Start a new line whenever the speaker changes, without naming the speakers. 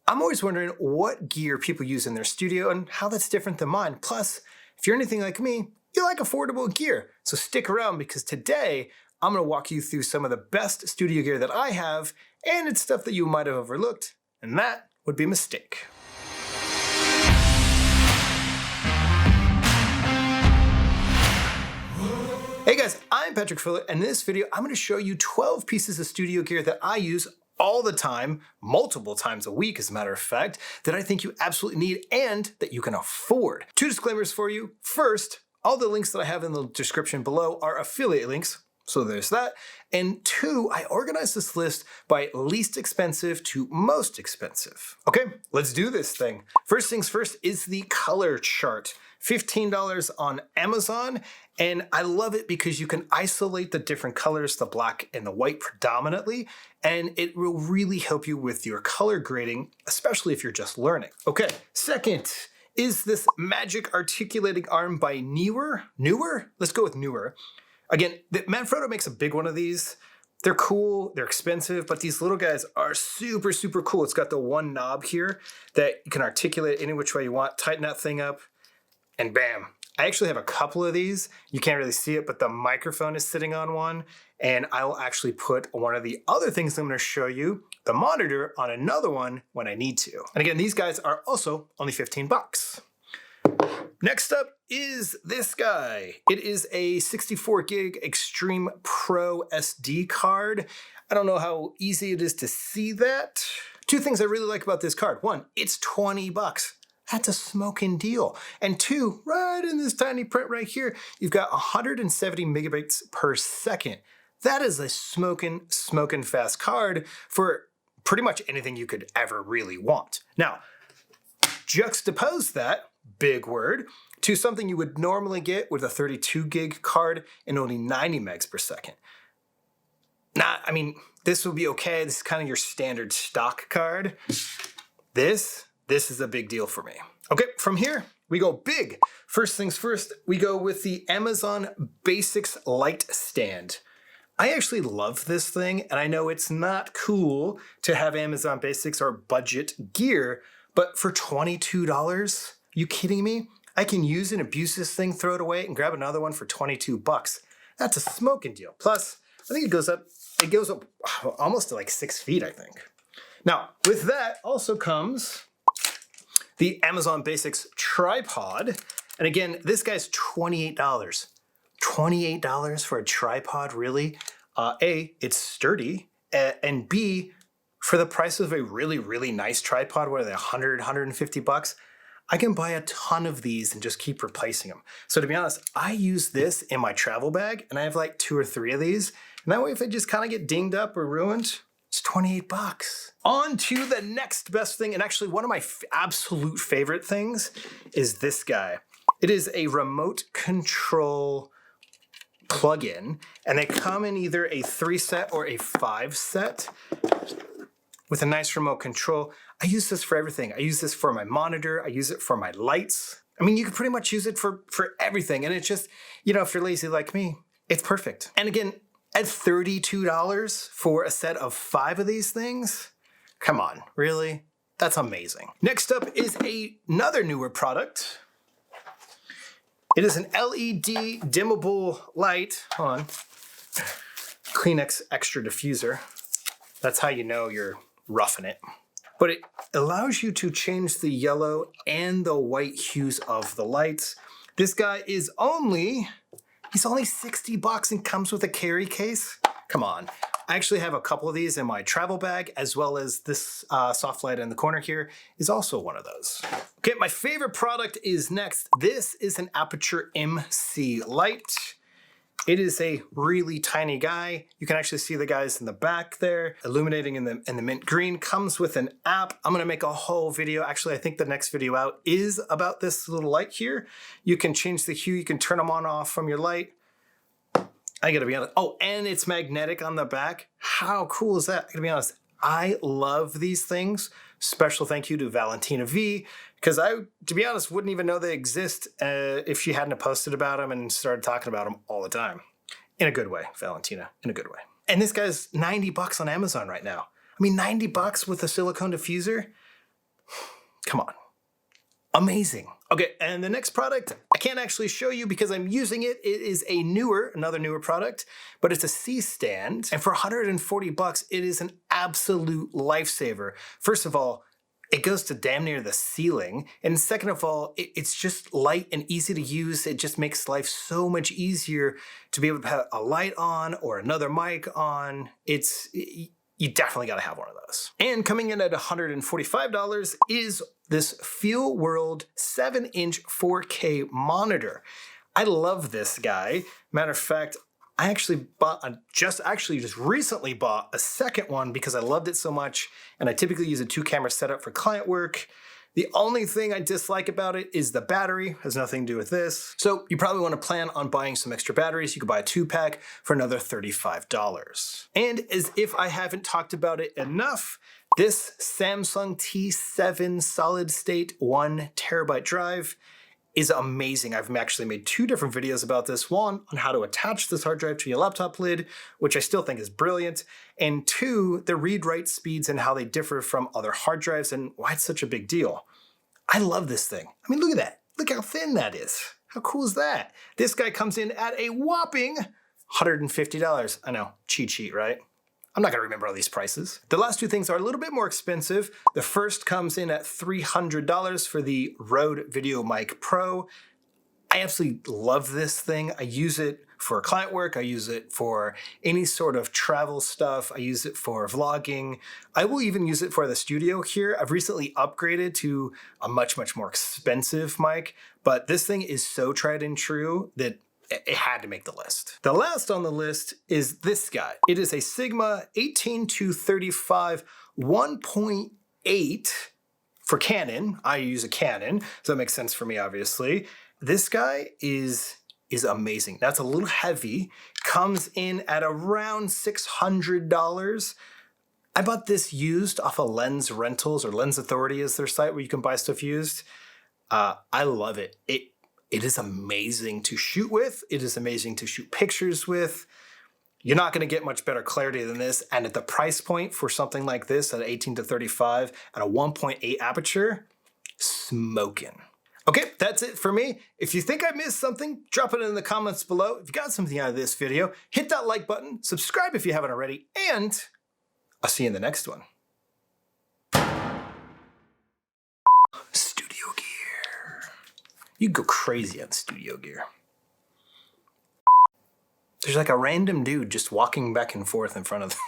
I'm always wondering what gear people use in their studio and how that's different than mine. Plus, if you're anything like me, you like affordable gear. So stick around because today I'm going to walk you through some of the best studio gear that I have, and it's stuff that you might have overlooked, and that would be a mistake. Hey guys, I'm Patrick Fuller, and in this video I'm going to show you 12 pieces of studio gear that I use all the time, multiple times a week as a matter of fact, that I think you absolutely need and that you can afford. Two disclaimers for you. First, all the links that I have in the description below are affiliate links, so there's that. And two, I organized this list by least expensive to most expensive. Okay, let's do this thing. First things first is the color chart. $15 on Amazon, and I love it because you can isolate the different colors, the black and the white predominantly, and it will really help you with your color grading, especially if you're just learning. Okay, second is this Magic Articulating Arm by Neewer. Neewer? Let's go with Neewer. Again, Manfrotto makes a big one of these. They're cool, they're expensive, but these little guys are super, super cool. It's got the one knob here that you can articulate any which way you want, tighten that thing up, and bam. I actually have a couple of these. You can't really see it, but the microphone is sitting on one, and I will actually put one of the other things I'm gonna show you, the monitor, on another one when I need to. And again, these guys are also only 15 bucks. Next up is this guy. It is a 64 gig Extreme Pro SD card. I don't know how easy it is to see that. Two things I really like about this card. One, it's 20 bucks. That's a smoking deal. And two, right in this tiny print right here, you've got 170 megabytes per second. That is a smoking fast card for pretty much anything you could ever really want. Now, juxtapose that, big word, to something you would normally get with a 32 gig card and only 90 megs per second. Now, I mean, this would be okay. This is kind of your standard stock card. This is a big deal for me. Okay, from here, we go big. First things first, we go with the Amazon Basics Light Stand. I actually love this thing, and I know it's not cool to have Amazon Basics or budget gear, but for $22, you kidding me? I can use and abuse this thing, throw it away, and grab another one for 22 bucks. That's a smoking deal. Plus, I think it goes up almost to like 6 feet, I think. Now, with that also comes the Amazon Basics tripod. And again, this guy's $28. $28 for a tripod, really? A, it's sturdy, and B, for the price of a really, really nice tripod, what are they, 100, 150 bucks? I can buy a ton of these and just keep replacing them. So to be honest, I use this in my travel bag, and I have like 2 or 3 of these. And that way, if they just kind of get dinged up or ruined, it's 28 bucks. On to the next best thing, and actually one of my absolute favorite things is this guy. It is a remote control plug-in, and they come in either a 3 set or a 5 set with a nice remote control. I use this for everything. I use this for my monitor. I use it for my lights. I mean, you can pretty much use it for everything, and it's just, you know, if you're lazy like me, it's perfect. And again, at $32 for a set of 5 of these things? Come on, really? That's amazing. Next up is another Neewer product. It is an LED dimmable light. Hold on. Kleenex Extra Diffuser. That's how you know you're roughing it. But it allows you to change the yellow and the white hues of the lights. This guy is he's only 60 bucks and comes with a carry case. Come on. I actually have a couple of these in my travel bag, as well as this soft light in the corner here is also one of those. Okay, my favorite product is next. This is an Aperture MC light. It is a really tiny guy. You can actually see the guys in the back there, illuminating in the mint green. Comes with an app. I'm gonna make a whole video. Actually, I think the next video out is about this little light here. You can change the hue. You can turn them on off from your light. I gotta be honest. Oh, and it's magnetic on the back. How cool is that? I gotta be honest. I love these things. Special thank you to Valentina V, because I, to be honest, wouldn't even know they exist if she hadn't posted about them and started talking about them all the time. In a good way, Valentina, in a good way. And this guy's 90 bucks on Amazon right now. I mean, 90 bucks with a silicone diffuser? Come on. Amazing. Okay, and the next product, I can't actually show you because I'm using it. It is a Neewer, another Neewer product, but it's a C-stand. And for 140 bucks, it is an absolute lifesaver. First of all, it goes to damn near the ceiling. And second of all, it's just light and easy to use. It just makes life so much easier to be able to have a light on or another mic on. You definitely gotta have one of those. And coming in at $145 is this FeelWorld 7-inch 4K monitor. I love this guy. Matter of fact, I actually just recently bought a second one because I loved it so much, and I typically use a 2-camera setup for client work. The only thing I dislike about it is the battery. Has nothing to do with this. So you probably want to plan on buying some extra batteries. You could buy a 2-pack for another $35. And as if I haven't talked about it enough, this Samsung T7 solid state 1 terabyte drive is amazing. I've actually made 2 different videos about this. One on how to attach this hard drive to your laptop lid, which I still think is brilliant. And 2, the read-write speeds and how they differ from other hard drives and why it's such a big deal. I love this thing. I mean, look at that. Look how thin that is. How cool is that? This guy comes in at a whopping $150. I know, cheat sheet, right? I'm not gonna remember all these prices. The last 2 things are a little bit more expensive. The first comes in at $300 for the Rode VideoMic Pro. I absolutely love this thing. I use it for client work. I use it for any sort of travel stuff. I use it for vlogging. I will even use it for the studio here. I've recently upgraded to a much, much more expensive mic, but this thing is so tried and true that it had to make the list. The last on the list is this guy. It is a Sigma 18-35 1.8 for Canon. I use a Canon, so that makes sense for me, obviously. This guy is amazing. That's a little heavy. Comes in at around $600. I bought this used off of Lens Rentals, or Lens Authority is their site where you can buy stuff used. I love it. It is amazing to shoot with. It is amazing to shoot pictures with. You're not gonna get much better clarity than this. And at the price point for something like this at 18-35 and a 1.8 aperture, smoking. Okay, that's it for me. If you think I missed something, drop it in the comments below. If you got something out of this video, hit that like button, subscribe if you haven't already, and I'll see you in the next one. Studio gear. You go crazy on studio gear. There's like a random dude just walking back and forth in front of them.